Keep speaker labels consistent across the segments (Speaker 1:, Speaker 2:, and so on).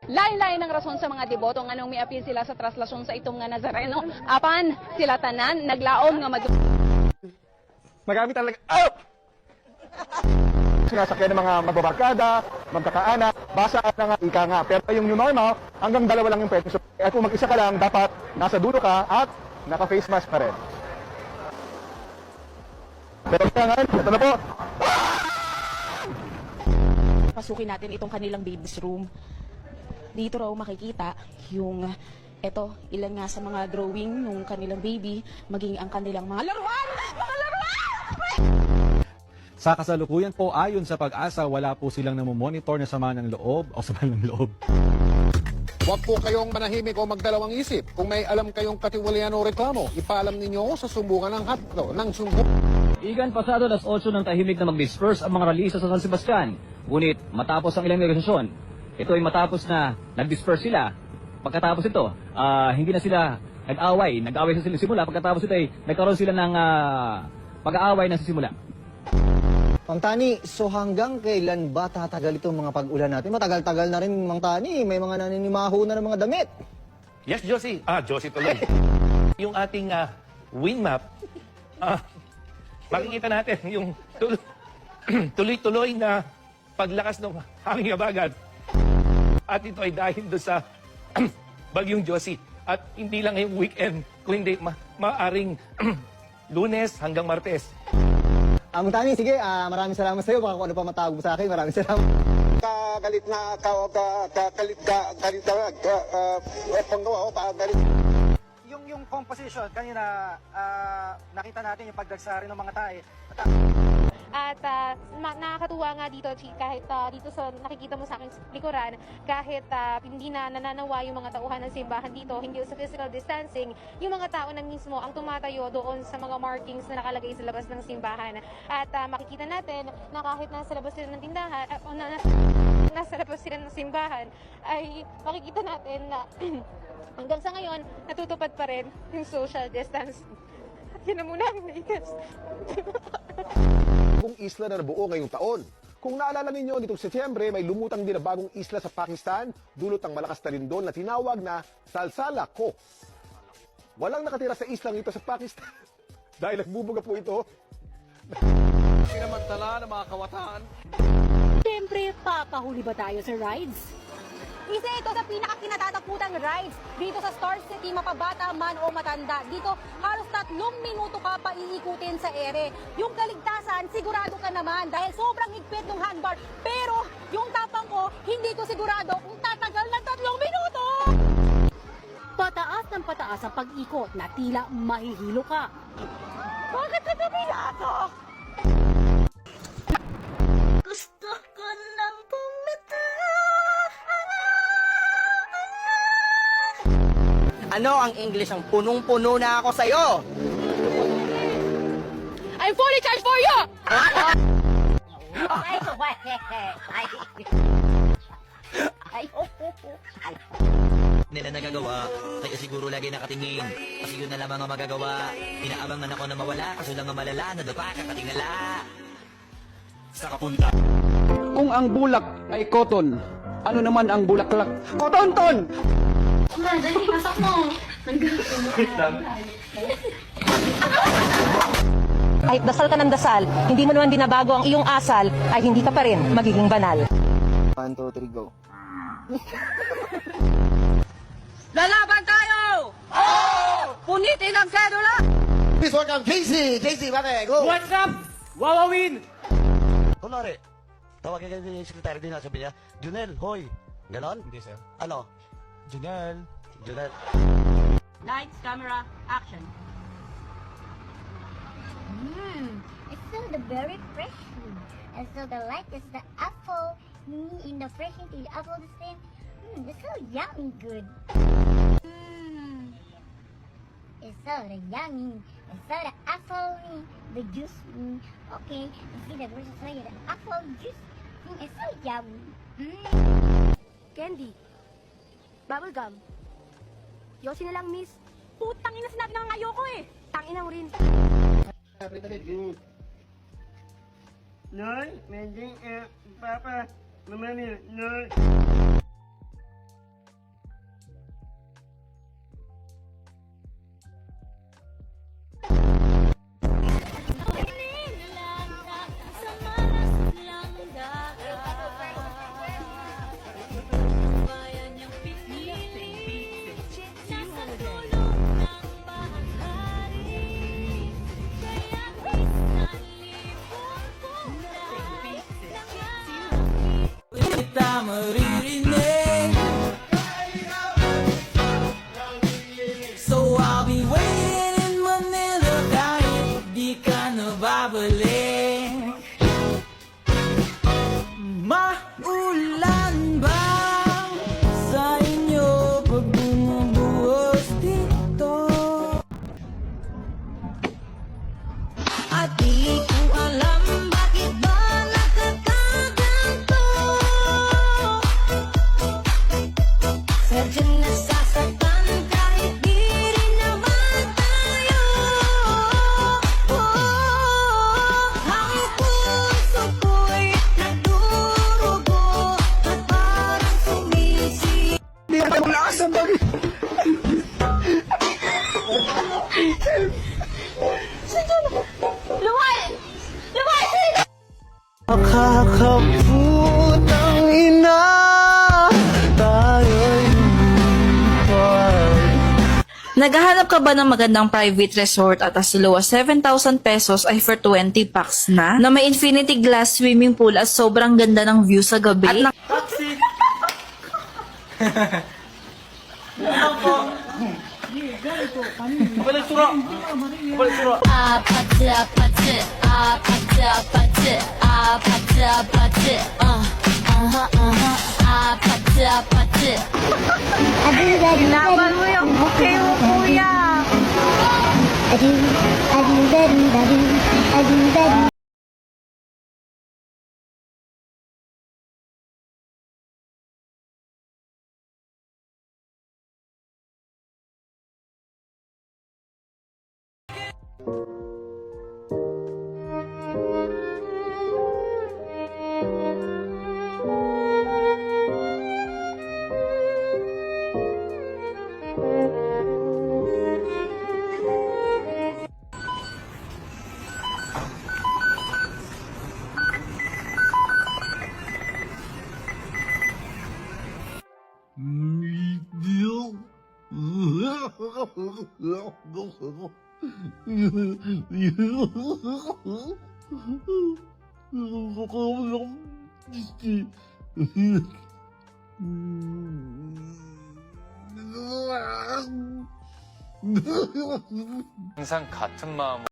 Speaker 1: Lain-lain ng rason sa mga deboto nga nung may apil sila sa traslasyon sa itong nga Nazareno. Apan sila tanan naglaom nga
Speaker 2: Marami talaga. Oh! Sinasakyan ng mga magbabarkada, magkakaanak, basa at nga ika nga. Pero yung new normal, hanggang 2 lang yung pwede. So, at kung mag-isa ka lang, dapat nasa dulo ka at naka-face mask pa rin. Pero ngayon, ito na po.
Speaker 3: Pasukin natin itong kanilang baby's room. Dito raw makikita yung ilan nga sa mga drawing ng kanilang baby, maging ang kanilang mga laruan! Mga laruan!
Speaker 4: Sa kasalukuyan po, ayon sa Pag-asa, wala po silang namomonitor na sama ng loob o sama ng loob.
Speaker 5: Huwag po kayong manahimik o magdalawang isip. Kung may alam kayong katiwalian o reklamo, ipaalam ninyo sa sumbungan ng hatlo ng sumbungan.
Speaker 6: Igan pasado alas 8 ng tahimik na mag-disperse ang mga rallyista sa San Sebastian. Ngunit matapos ang ilang negosasyon, ito ay matapos na nag-disperse sila. Pagkatapos ito, hindi na sila nag-away sa sila simula. Pagkatapos ito ay nagkaroon sila ng pag-aaway na sisimula.
Speaker 7: Mang Tani, so hanggang kailan ba tatagal itong mga pag-ulan natin? Matagal-tagal na rin, Mang Tani. May mga naninimaho na ng mga damit.
Speaker 8: Yes, Josie. Josie tuloy. Yung ating wind map, makikita natin yung tuloy-tuloy na paglakas ng hangin habagat. At ito ay dahil doon sa bagyong Josie. At hindi lang ngayong weekend, kung hindi maaring Lunes hanggang Martes.
Speaker 7: Mang Tani, sige, maraming salamat sa iyo. Baka kung ano pa matawag mo sa akin, maraming salamat.
Speaker 5: Kagalit na, panggawa ko, kagalit.
Speaker 9: Yung composition, kanina nakita natin yung pagdagsa rin ng mga tae.
Speaker 10: At nakakatuwa nga dito, kahit dito sa nakikita mo sa aking likuran, kahit hindi na nananawa yung mga tauhan ng simbahan dito, hindi sa physical distancing, yung mga tao na mismo ang tumatayo doon sa mga markings na nakalagay sa labas ng simbahan. At makikita natin na kahit nasa labas sila ng tindahan, o nasa labas sila ng simbahan, ay makikita natin na hanggang sa ngayon, natutupad pa rin yung social distance. At yun na muna ang latest.
Speaker 5: Bagong isla na nabuo ngayong taon. Kung naalala ninyo, nitong Setyembre, may lumutang din na bagong isla sa Pakistan, dulot ang malakas na lindol na tinawag na Salsala Ko. Walang nakatira sa islang ito sa Pakistan dahil nagbubuga po ito.
Speaker 2: Pinamantala ng mga kawataan.
Speaker 11: Siyempre, papahuli ba tayo sa rides? Isa ito sa pinakakinatatakutang rides dito sa Star City, mapabata man o matanda. Dito, halos 3 minuto ka pa iikutin sa ere. Yung kaligtasan, sigurado ka naman dahil sobrang higpit ng handbar. Pero yung tapang ko, hindi ko sigurado kung tatagal ng 3 minuto! Pataas ng pataas ang pag-ikot na tila mahihilo ka. Bakit ka tumilatok? Gusto ko nang bumitaw.
Speaker 9: Ano ang English ang punong-puno na ako sa'yo?
Speaker 10: I'm fully charged for you!
Speaker 9: Nila nagagawa, kaya siguro lagi nakatingin. Kasi yun na lamang ang magagawa. Inaabangan ako na mawala, kaso lang ang malala, nadapa, kakatingala.
Speaker 8: Sa kapunta.
Speaker 2: Kung ang bulak ay cotton, ano naman ang bulaklak? Kotonton!
Speaker 10: Dali, pasok mo.
Speaker 11: Kahit dasal ka ng dasal, hindi mo naman binabago ang iyong asal, ay hindi ka pa rin magiging banal.
Speaker 7: 1, 2, 3, go.
Speaker 3: Lalaban tayo! Oh! Punitin ang sedula!
Speaker 5: Please welcome JC! JC, pare, go!
Speaker 6: What's up? Wawawin!
Speaker 9: Kunwari, tawagin kayo yung sekretary din, sabi niya, Junel, hoy. Ganon?
Speaker 8: Hindi, sir.
Speaker 9: Ano?
Speaker 8: Junel.
Speaker 9: Junel.
Speaker 3: Lights, camera, action.
Speaker 10: It's still the very fresh food. And so the light is the apple. In the fresh into the apple the same. It's so yummy good. It's so the yummy. It's so the apple, the juice. Okay, you see the versus the apple juice. It's so yummy.
Speaker 11: Candy. Bubblegum. Yosi na lang, miss. Putang ina, sinabi na nga ayoko eh. Tangina mo rin.
Speaker 9: Noy, medyo, papa, naman yun, Noy.
Speaker 7: Makakaputang ina, tayo'y
Speaker 12: Naghahanap ka ba ng magandang private resort at as low as 7,000 pesos ay for 20 packs na may infinity glass swimming pool at sobrang ganda ng view sa gabi? At
Speaker 11: Laban mo yung bukay mo, kuya.
Speaker 13: 항상 같은 마음.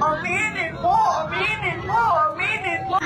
Speaker 11: Aminin mo! Aminin mo! Aminin mo!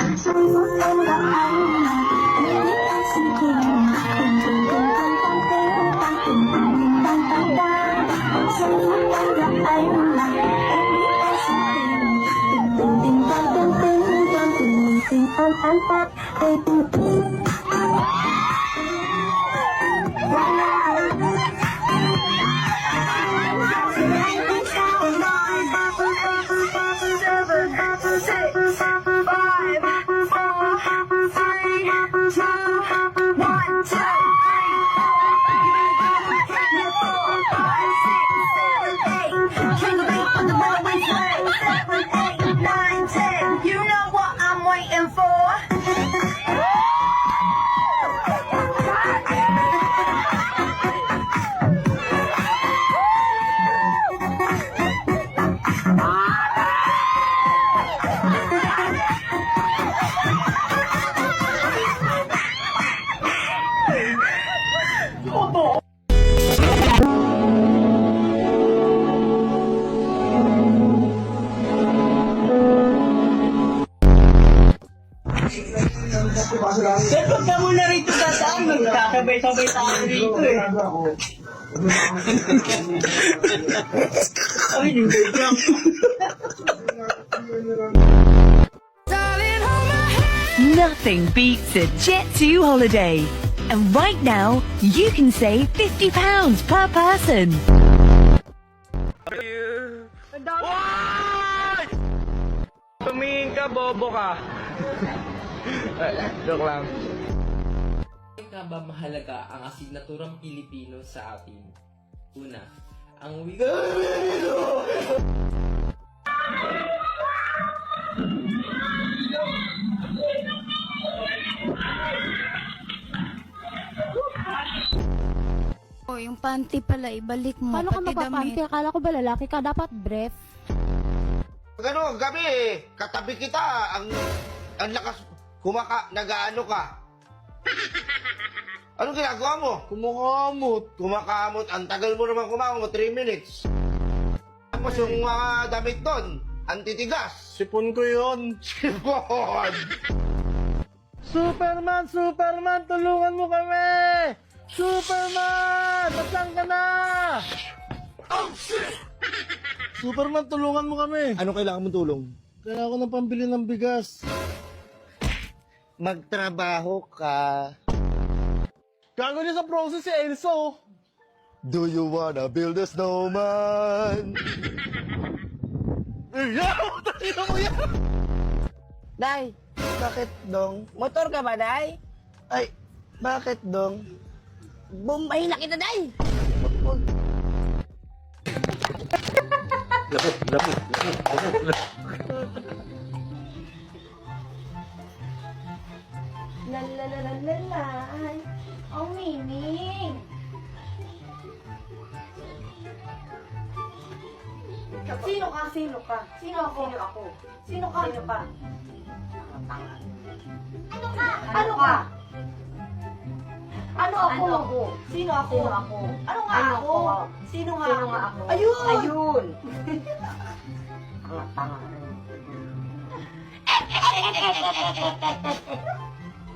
Speaker 11: You know what I'm waiting for.
Speaker 14: Huwag ka muna rito sa saan, magkakabay-sabay tayo rito eh. Ay, yung bigyan.
Speaker 15: Nothing beats a Jet2 holiday. And right now, you can save £50 per person.
Speaker 14: Tumingin ka, bobo ka. Joke lang.
Speaker 16: Ka ba mahalaga ang asignaturang Pilipino sa atin? Una, ang wika.
Speaker 17: Oh, yung panty pala, ibalik mo.
Speaker 11: Paano ka
Speaker 17: pati
Speaker 11: magpapanty?
Speaker 17: damit.
Speaker 11: Akala ko ba lalaki ka? Dapat brief.
Speaker 18: Gano, gabi eh, katabi kita, ang lakas, nagaano ka. Anong ginagawa mo? Kumakamot. Ang tagal mo naman kumakamot, 3 minutes. Tapos yung mga damit doon, antitigas.
Speaker 14: Sipon ko yun.
Speaker 18: Sipon! Superman! Superman! Tulungan mo kami! Superman! Nasaan ka na? Oh, shit! Superman, tulungan mo kami. Ano kailangan mong tulong? Kailangan ko ng pambili ng bigas. Magtrabaho ka. Gago niya sa process si Elso. Do you wanna build a snowman?
Speaker 14: Day,
Speaker 18: Bakit, Dong?
Speaker 14: motor ka ba, Day?
Speaker 18: Ay, bakit, Dong?
Speaker 14: Bumbay na kita, Day!
Speaker 11: Lalalalalay. Ang mimig. Sino ka? Sino ka? Sino ako? Sino ako? Sino ka? Sino ka? Ano ka? Ano ka? Ano ako? Ano ako? Sino ako? Sino ako? Ano nga ako? Sino nga ako? Ayun! Ayun!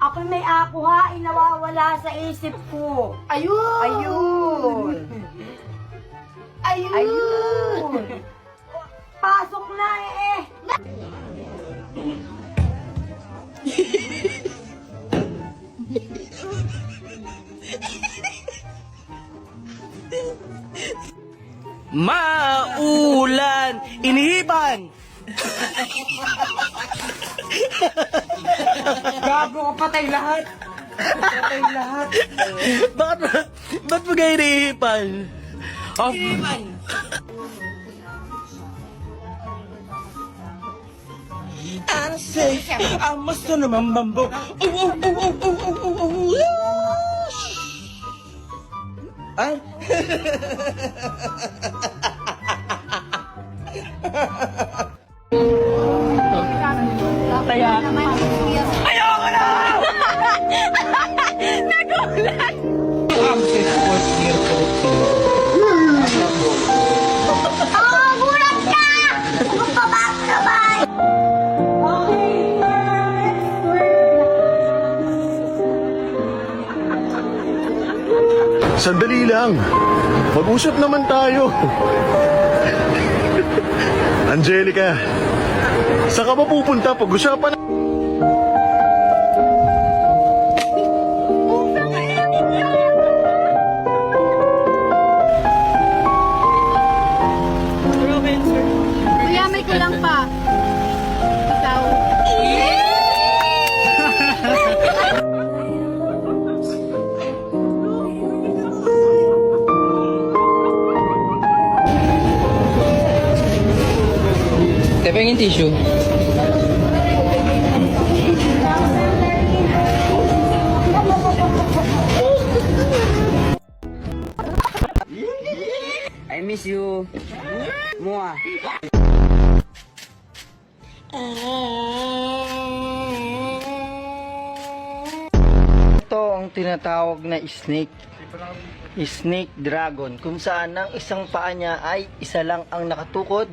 Speaker 11: Ako may ako ha, inawawala sa isip ko. Ayun! Ayun! Ayun! Ayun! Pasok na eh!
Speaker 14: Maulan! Inihipan! Gago ko, patay lahat! Patay lahat!
Speaker 18: Ba't mo kayo inihipan?
Speaker 14: Inihipan!
Speaker 18: Ano say? Amas na naman bambo. Ay!
Speaker 14: Kaya... Ayoko na! Nagulat!
Speaker 11: Gulat ka! Magpabak naman!
Speaker 2: Sandali lang. Mag-usap naman tayo. Angelica, saan ka ba pupunta? Pag-usapan
Speaker 11: Kuya, may kulang pa. Ikaw.
Speaker 14: Pengen tisu. I miss you. Mua.
Speaker 7: Ito ang tinatawag na snake. Snake dragon, kung saan ang isang paa niya ay isa lang ang nakatukod